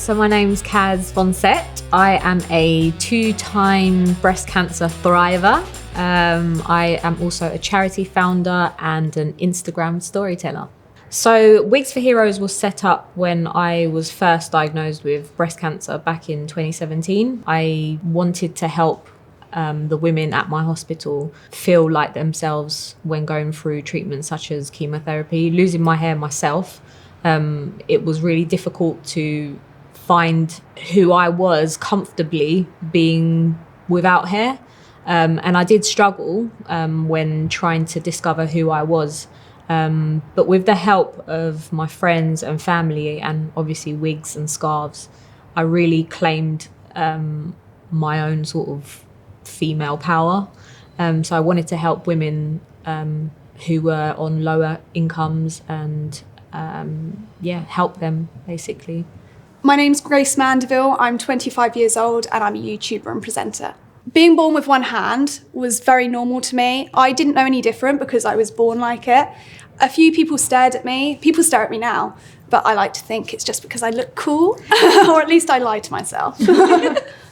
So my name's Kaz Foncette. I am a 2-time breast cancer thriver. I am also a charity founder and an Instagram storyteller. So Wigs for Heroes was set up when I was first diagnosed with breast cancer back in 2017. I wanted to help the women at my hospital feel like themselves when going through treatments such as chemotherapy. Losing my hair myself, it was really difficult to find who I was comfortably being without hair. And I did struggle when trying to discover who I was. But with the help of my friends and family and obviously wigs and scarves, I really claimed my own sort of female power. So I wanted to help women who were on lower incomes and help them basically. My name's Grace Mandeville. I'm 25 years old and I'm a YouTuber and presenter. Being born with one hand was very normal to me. I didn't know any different because I was born like it. A few people stared at me. People stare at me now, but I like to think it's just because I look cool, or at least I lie to myself.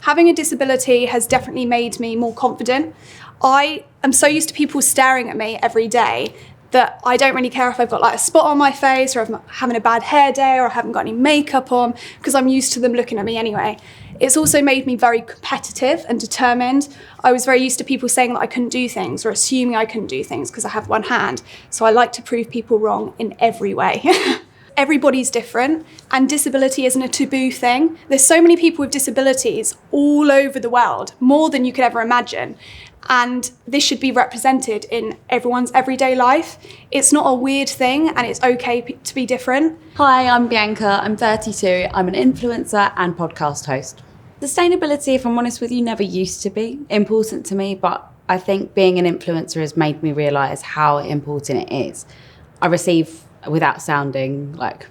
Having a disability has definitely made me more confident. I am so used to people staring at me every day that I don't really care if I've got like a spot on my face or if I'm having a bad hair day or I haven't got any makeup on, because I'm used to them looking at me anyway. It's also made me very competitive and determined. I was very used to people saying that I couldn't do things or assuming I couldn't do things because I have one hand. So I like to prove people wrong in every way. Everybody's different and disability isn't a taboo thing. There's so many people with disabilities all over the world, more than you could ever imagine. And this should be represented in everyone's everyday life. It's not a weird thing and it's okay to be different. Hi, I'm Bianca, I'm 32, I'm an influencer and podcast host. Sustainability, if I'm honest with you, never used to be important to me, but I think being an influencer has made me realise how important it is. I receive, without sounding like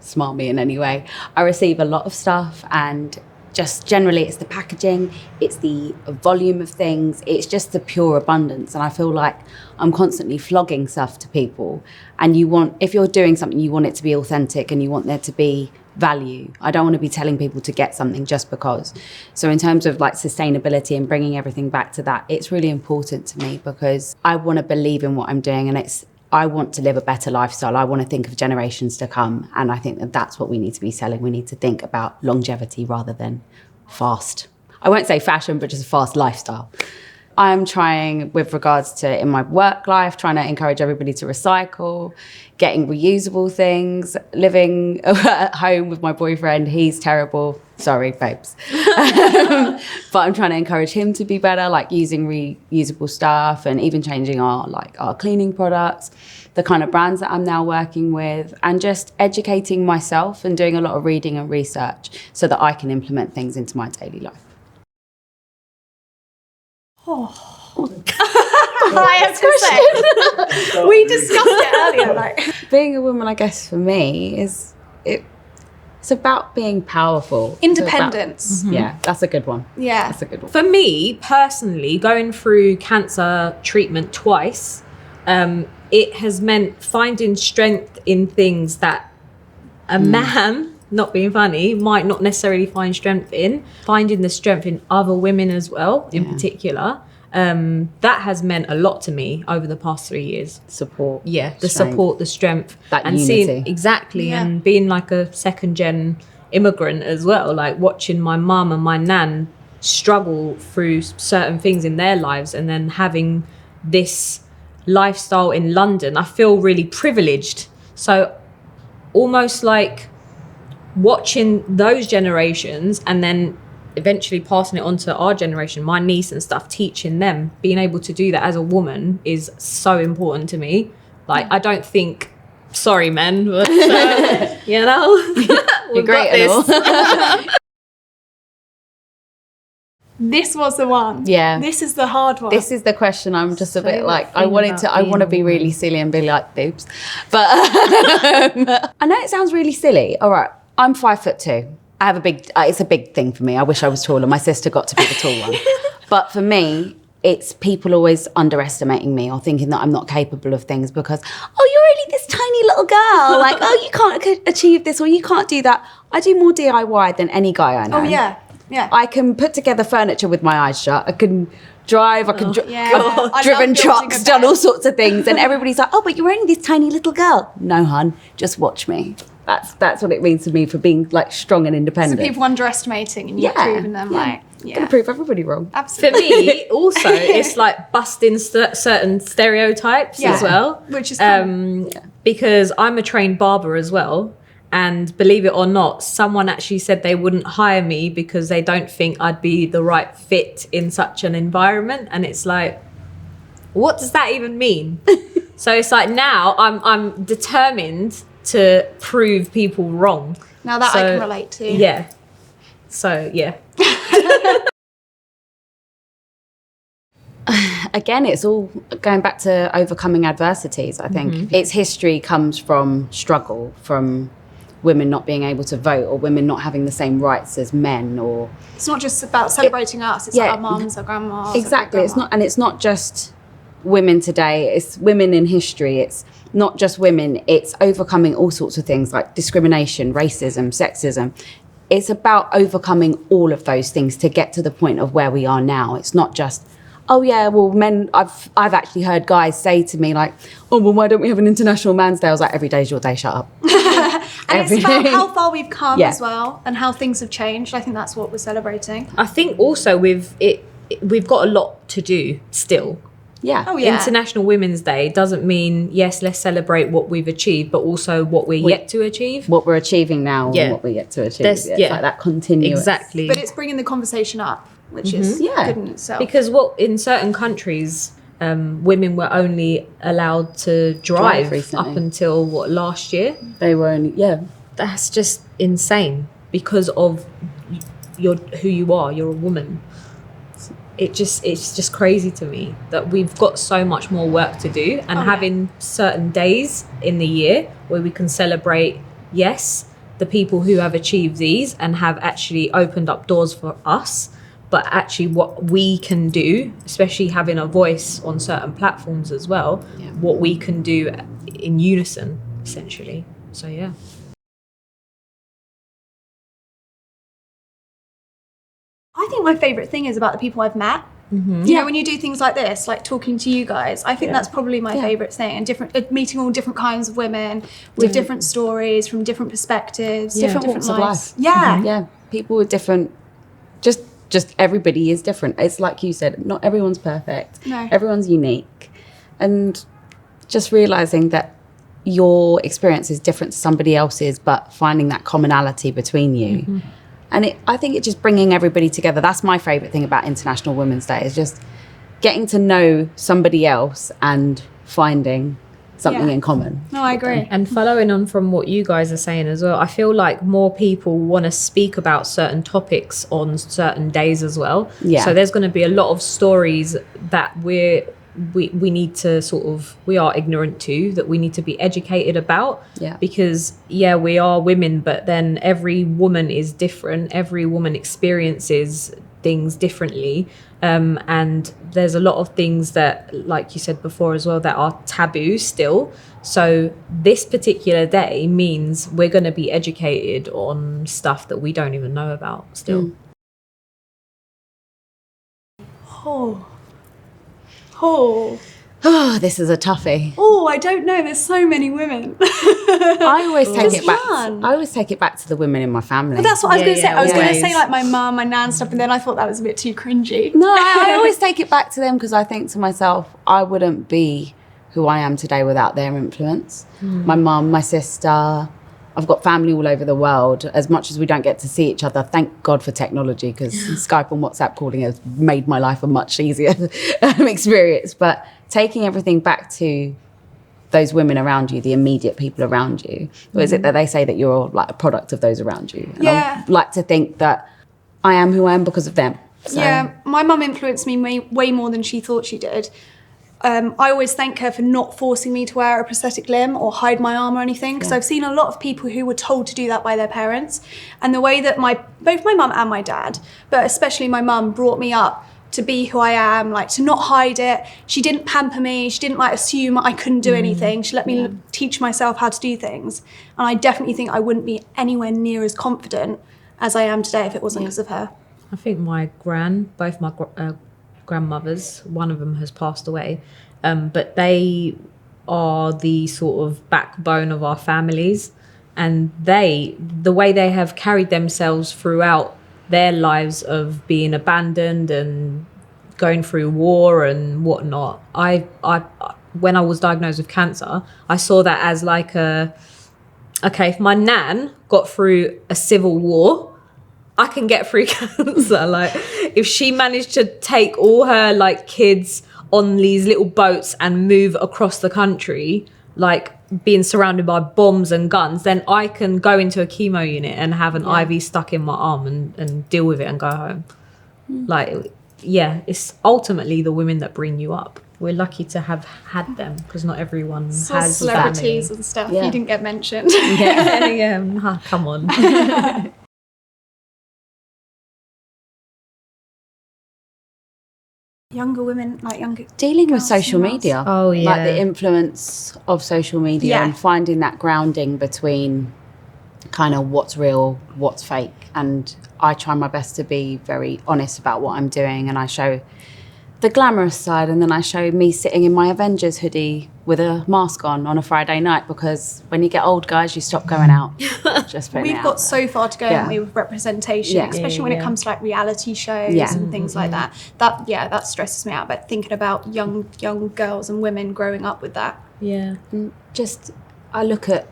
smarmy in any way, I receive a lot of stuff and just generally it's the packaging, it's the volume of things, it's just the pure abundance. And I feel like I'm constantly flogging stuff to people. And if you're doing something, you want it to be authentic and you want there to be value. I don't want to be telling people to get something just because. So in terms of like sustainability and bringing everything back to that, it's really important to me because I want to believe in what I'm doing and I want to live a better lifestyle. I want to think of generations to come. And I think that that's what we need to be selling. We need to think about longevity rather than fast. I won't say fashion, but just a fast lifestyle. I'm trying with regards to in my work life, trying to encourage everybody to recycle, getting reusable things, living at home with my boyfriend. He's terrible. Sorry, babes. But I'm trying to encourage him to be better, like using reusable stuff and even changing our cleaning products, the kind of brands that I'm now working with, and just educating myself and doing a lot of reading and research so that I can implement things into my daily life. I have to say, we discussed it earlier. Being a woman, I guess, for me, it's about being powerful. Independence. Yeah, that's a good one. Yeah. That's a good one. For me, personally, going through cancer treatment twice, it has meant finding strength in things that a man, not being funny, might not necessarily find strength in. Finding the strength in other women as well, in particular. That has meant a lot to me over the past 3 years. Support. Yeah, the strength. Support, the strength. That and unity. Seeing, exactly, Yeah. and being like a second gen immigrant as well, like watching my mum and my nan struggle through certain things in their lives and then having this lifestyle in London, I feel really privileged. So almost like watching those generations and then eventually passing it on to our generation, my niece and stuff, teaching them, being able to do that as a woman is so important to me. Like, I don't think, sorry men, but you know, You're great and all. This was the one. Yeah. This is the hard one. This is the question. I'm just a So bit like, I want to be really silly and be like, boobs. But I know it sounds really silly. All right, I'm 5'2". I have it's a big thing for me. I wish I was taller. My sister got to be the tall one. But for me, it's people always underestimating me or thinking that I'm not capable of things because, oh, you're only this tiny little girl. Like, oh, you can't achieve this or you can't do that. I do more DIY than any guy I know. Oh, yeah. Yeah. I can put together furniture with my eyes shut. I can drive. I can I driven love building trucks, a done bed. all sorts of things. And everybody's like, oh, but you're only this tiny little girl. No, hun, just watch me. That's what it means to me for being like strong and So independent. people underestimating and you're proving them like, Gonna prove everybody wrong. For absolutely. me, also, it's like busting certain stereotypes as well. Which is cool. Because I'm a trained barber as well. And believe it or not, someone actually said they wouldn't hire me because they don't think I'd be the right fit in such an environment. And it's like, what does that even mean? So it's like now I'm determined to prove people wrong. Now that I can relate to. Yeah. So, yeah. Again, it's all going back to overcoming adversities, I think. Its history comes from struggle, from women not being able to vote or women not having the same rights as men, or It's not just about celebrating us, it's like our mums, our grandmas. exactly. Our It's not just women today, it's women in history. It's not just women, it's overcoming all sorts of things like discrimination, racism, sexism. It's about overcoming all of those things to get to the point of where we are now. It's not just, oh yeah, well, men, I've actually heard guys say to me like, oh, well, why don't we have an International Man's Day? I was like, every day's your day, shut up. And Every it's about day. how far we've come Yeah. as well and how things have changed. I think that's what we're celebrating. I think also we've got a lot to do still. Yeah. Oh, yeah. International Women's Day doesn't mean, yes, let's celebrate what we've achieved, but also what we're yet to achieve. What we're achieving now Yeah. and what we're yet to achieve. There's- It's yeah. like that continuous. Exactly. But it's bringing the conversation up, which is Yeah. good in itself. Because in certain countries, women were only allowed to drive recently. up until last year. They were only, That's just insane because of who you are. You're a woman. It's just crazy to me that we've got so much more work to do, and having certain days in the year where we can celebrate, yes, the people who have achieved these and have actually opened up doors for us, but actually what we can do, especially having a voice on certain platforms as well, what we can do in unison, essentially. So, yeah. I think my favourite thing is about the people I've met. Mm-hmm. You know, when you do things like this, like talking to you guys, I think that's probably my favourite thing. And meeting all different kinds of women with different stories from different perspectives, different walks of lives. life. Yeah. Yeah. People with different, just everybody is different. It's like you said, not everyone's perfect. No. Everyone's unique. And just realising that your experience is different to somebody else's, but finding that commonality between you. Mm-hmm. And I think it's just bringing everybody together. That's my favourite thing about International Women's Day, is just getting to know somebody else and finding something in common. No, I agree. And following on from what you guys are saying as well, I feel like more people want to speak about certain topics on certain days as well. Yeah. So there's going to be a lot of stories that we need to we are ignorant to, that we need to be educated about. Yeah. Because we are women, but then every woman is different. Every woman experiences things differently. And there's a lot of things that, like you said before as well, that are taboo still. So this particular day means we're going to be educated on stuff that we don't even know about still. Oh, this is a toughie. Oh, I don't know. There's so many women. I always take It's it back. fun. I always take it back to the women in my family. But that's what I was going to say. I was going to always. say like my mum, my nan stuff, and then I thought that was a bit too cringy. No, I always take it back to them, because I think to myself, I wouldn't be who I am today without their influence. My mum, my sister, I've got family all over the world. As much as we don't get to see each other, thank God for technology, because Skype and WhatsApp calling has made my life a much easier experience. But taking everything back to those women around you, the immediate people around you, or is it that they say that you're like a product of those around you? And I like to think that I am who I am because of them. So, Yeah, my mum influenced me way more than she thought she did. I always thank her for not forcing me to wear a prosthetic limb or hide my arm or anything, because I've seen a lot of people who were told to do that by their parents. And the way that both my mum and my dad, but especially my mum, brought me up to be who I am, like to not hide it. She didn't pamper me. She didn't like assume I couldn't do anything. She let me teach myself how to do things. And I definitely think I wouldn't be anywhere near as confident as I am today if it wasn't because of her. I think both my grandmothers, one of them has passed away, but they are the sort of backbone of our families, and the way they have carried themselves throughout their lives of being abandoned and going through war and whatnot. I when I was diagnosed with cancer, I saw that as like okay, if my nan got through a civil war, I can get through cancer. Like, if she managed to take all her like kids on these little boats and move across the country, like being surrounded by bombs and guns, then I can go into a chemo unit and have an IV stuck in my arm and deal with it and go home. Like, yeah, it's ultimately the women that bring you up. We're lucky to have had them, because not everyone has celebrities family. and stuff. Yeah. You didn't get mentioned. Yeah, come on. Younger women, like younger Dealing with girls social and girls. media. Oh, yeah. Like the influence of social media Yeah. and finding that grounding between kind of what's real, what's fake. And I try my best to be very honest about what I'm doing, and I show the glamorous side, and then I show me sitting in my Avengers hoodie with a mask on a Friday night, because when you get old, guys, you stop going out. Just putting it We've out got there. so far to go, haven't we, with representation, Yeah. especially when it comes to like reality shows Yeah. and things like that. That stresses me out. But thinking about young girls and women growing up with that. Yeah. Just, I look at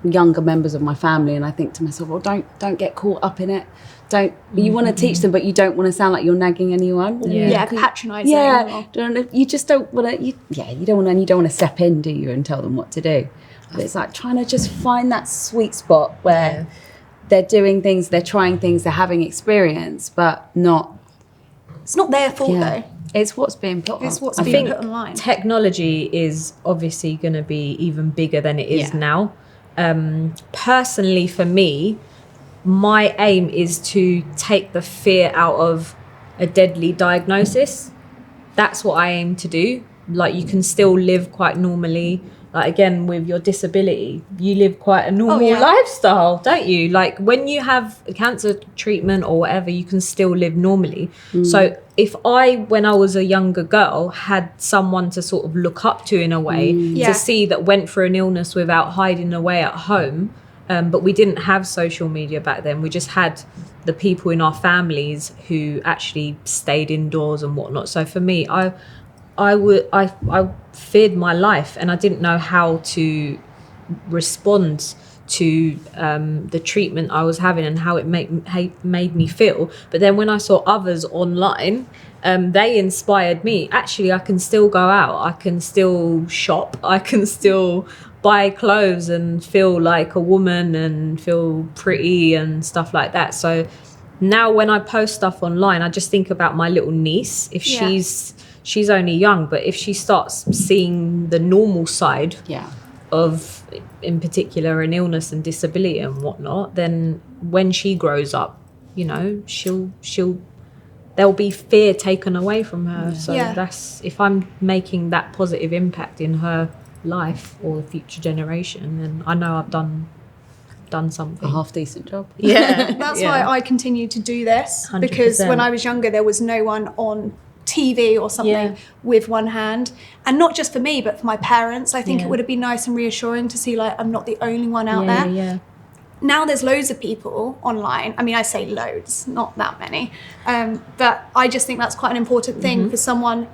younger members of my family and I think to myself, well, don't get caught up in it. You want to teach them, but you don't want to sound like you're nagging anyone. Yeah, patronising. Yeah, you just don't want to. You don't want to. You don't want to step in, do you, and tell them what to do. But it's like trying to just find that sweet spot where they're doing things, they're trying things, they're having experience, but not. It's not their fault though. It's what's being put on. It's what's I being think put online. technology is obviously going to be even bigger than it is now. Personally, for me, my aim is to take the fear out of a deadly diagnosis. That's what I aim to do. Like, you can still live quite normally. Like, again, with your disability, you live quite a normal lifestyle, don't you? Like, when you have a cancer treatment or whatever, you can still live normally. So if when I was a younger girl, had someone to sort of look up to in a way, to see that went through an illness without hiding away at home, but we didn't have social media back then. We just had the people in our families who actually stayed indoors and whatnot. So for me, I feared my life, and I didn't know how to respond to the treatment I was having and how it made me feel. But then when I saw others online, they inspired me. Actually, I can still go out, I can still shop, I can still buy clothes and feel like a woman and feel pretty and stuff like that. So now when I post stuff online, I just think about my little niece. If she's only young, but if she starts seeing the normal side of, in particular, an illness and disability and whatnot, then when she grows up, you know, there'll be fear taken away from her. So that's, if I'm making that positive impact in her life or the future generation, then I know I've done something. A half decent job. Yeah. That's why I continue to do this, 100%. because when I was younger, there was no one on TV or something with one hand, and not just for me, but for my parents. I think it would have been nice and reassuring to see, like, I'm not the only one out there. Yeah. Now there's loads of people online. I mean, I say loads, not that many, but I just think that's quite an important thing for someone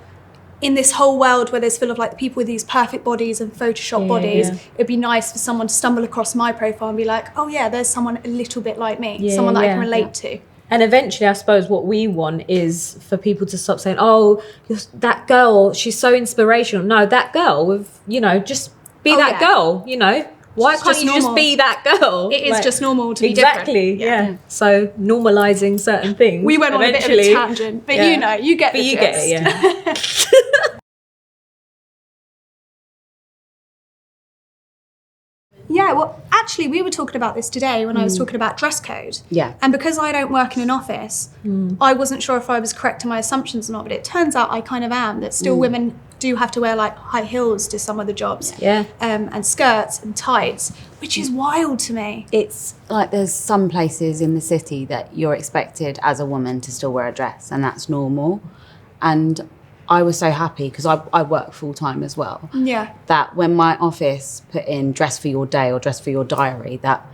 in this whole world where there's full of like people with these perfect bodies and Photoshop bodies. It'd be nice for someone to stumble across my profile and be like, oh yeah, there's someone a little bit like me, someone that I can relate to. And eventually, I suppose what we want is for people to stop saying, oh, that girl, she's so inspirational. No, that girl, with, you know, just be that girl, you know. Why can't you just be that girl? It is just normal to be exactly, different. So normalising certain things. We went on a bit of a tangent, but you know, you get the gist. Get it, Yeah, well, actually, we were talking about this today when I was talking about dress code. Yeah. And because I don't work in an office, I wasn't sure if I was correct in my assumptions or not, but it turns out I kind of am, that still women do have to wear like high heels to some of the jobs. Yeah. And skirts and tights, which is wild to me. It's like there's some places in the city that you're expected as a woman to still wear a dress, and that's normal. And I was so happy because I work full time as well. Yeah. That when my office put in dress for your day or dress for your diary, that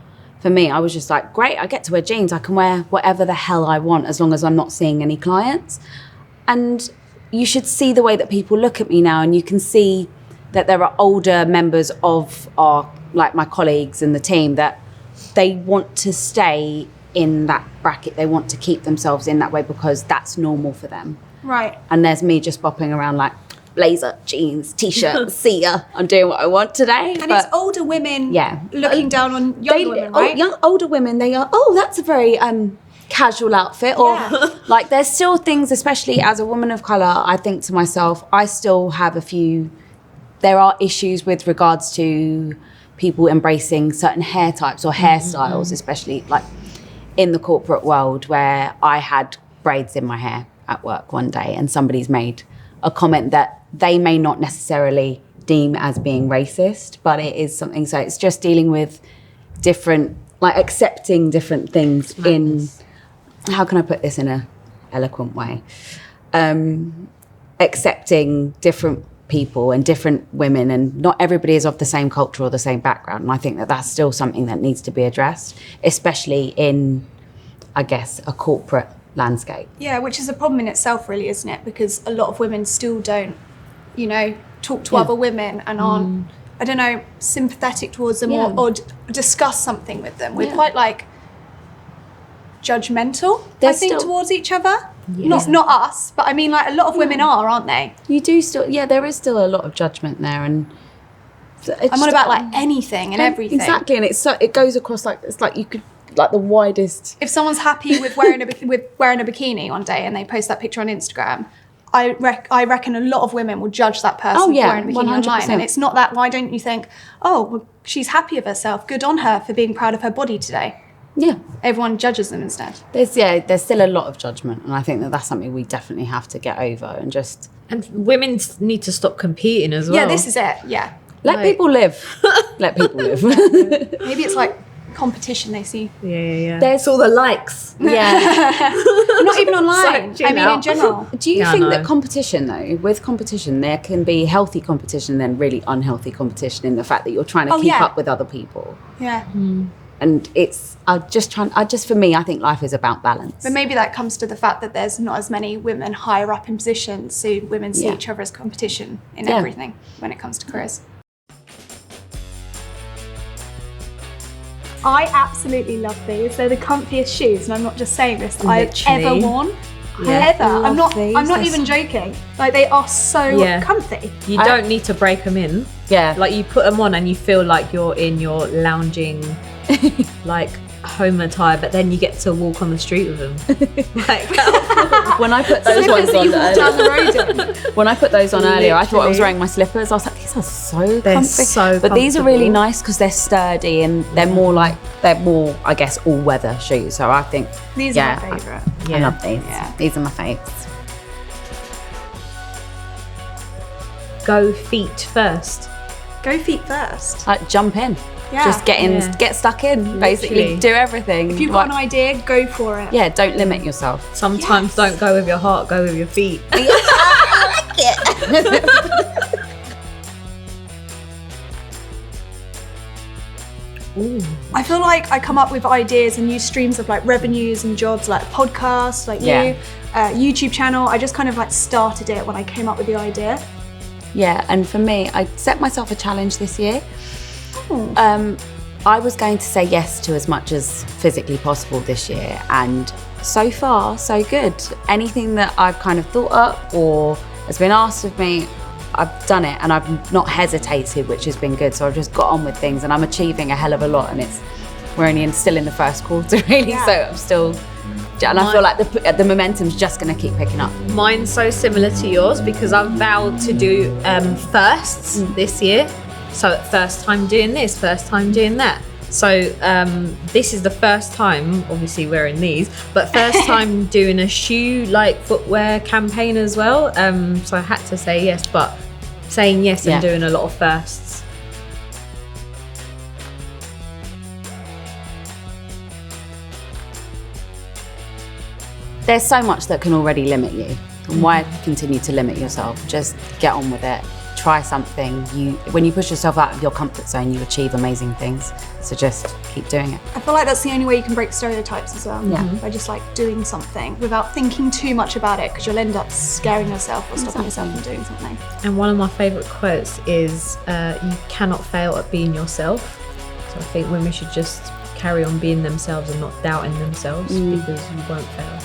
for me, I was just like, great, I get to wear jeans. I can wear whatever the hell I want as long as I'm not seeing any clients. And you should see the way that people look at me now, and you can see that there are older members of my colleagues and the team that they want to stay in that bracket. They want to keep themselves in that way because that's normal for them. Right. And there's me just bopping around like blazer, jeans, t-shirt, see ya. I'm doing what I want today. And it's older women looking down on younger women, right? Older women, they are, that's a very casual outfit. Or like there's still things, especially as a woman of colour, I think to myself, I still have there are issues with regards to people embracing certain hair types or hairstyles, especially like in the corporate world, where I had braids in my hair at work one day and somebody's made a comment that they may not necessarily deem as being racist, but it is something. So it's just dealing with different, like accepting different things in, how can I put this in a eloquent way? Accepting different people and different women, and not everybody is of the same culture or the same background. And I think that that's still something that needs to be addressed, especially in, I guess, a corporate landscape. Yeah, which is a problem in itself, really, isn't it? Because a lot of women still don't, talk to other women and aren't, I don't know, sympathetic towards them or discuss something with them. We're quite like judgmental, I think, towards each other. Yeah. Not us, but I mean, like a lot of women aren't they? You do still, there is still a lot of judgment there, and I'm on about like anything and everything. Exactly, and it goes across like, it's like you could, like the widest. If someone's happy with wearing a bikini one day and they post that picture on Instagram, I reckon a lot of women will judge that person wearing a bikini 100%. Online. And it's not that, why don't you think, well, she's happy with herself, good on her for being proud of her body today. Yeah. Everyone judges them instead. There's still a lot of judgment, and I think that that's something we definitely have to get over and just... And women need to stop competing as well. Yeah, this is it, yeah. Let people live. Let people live. Maybe it's like competition they see. Yeah. There's all the likes. Yeah. Not even online. I mean, in general. Do you think that competition, though, with competition, there can be healthy competition and then really unhealthy competition in the fact that you're trying to keep up with other people? Yeah. And it's, for me, I think life is about balance. But maybe that comes to the fact that there's not as many women higher up in positions, so women see each other as competition in everything when it comes to careers. I absolutely love these. They're the comfiest shoes, and I'm not just saying this, I've ever worn. Ever. I'm not even joking. Like, they are so comfy. You don't need to break them in. Yeah. Like, you put them on and you feel like you're in your lounging, like, home attire, but then you get to walk on the street with them. Like, when I put those ones on earlier, when I put those on earlier, I thought I was wearing my slippers. I was like, these are so they're comfy. So but these are really nice because they're sturdy and they're more, I guess, all-weather shoes. So I think these are my favourite. I love these. Yeah. These are my faves. Go feet first. Go feet first. Like, jump in. Yeah. Just get stuck in, basically. Do everything. If you've got an idea, go for it. Yeah, don't limit yourself. Sometimes don't go with your heart, go with your feet. I like it. Ooh. I feel like I come up with ideas and new streams of like revenues and jobs, like podcasts, like YouTube channel. I just kind of like started it when I came up with the idea. Yeah, and for me, I set myself a challenge this year. I was going to say yes to as much as physically possible this year, and so far, so good. Anything that I've kind of thought up or has been asked of me, I've done it, and I've not hesitated, which has been good. So I've just got on with things, and I'm achieving a hell of a lot, and we're still in the first quarter, really, so I'm still... And I feel like the momentum's just going to keep picking up. Mine's so similar to yours because I've vowed to do firsts this year. So first time doing this, first time doing that. So this is the first time, obviously wearing these, but first time doing a shoe like footwear campaign as well. So I had to say yes, but saying yes and doing a lot of firsts. There's so much that can already limit you. Why continue to limit yourself? Just get on with it. Try something. When you push yourself out of your comfort zone, you achieve amazing things. So just keep doing it. I feel like that's the only way you can break stereotypes as well. Yeah. By just like doing something without thinking too much about it, because you'll end up scaring yourself or stopping yourself from doing something. And one of my favourite quotes is, you cannot fail at being yourself. So I think women should just carry on being themselves and not doubting themselves, because you won't fail.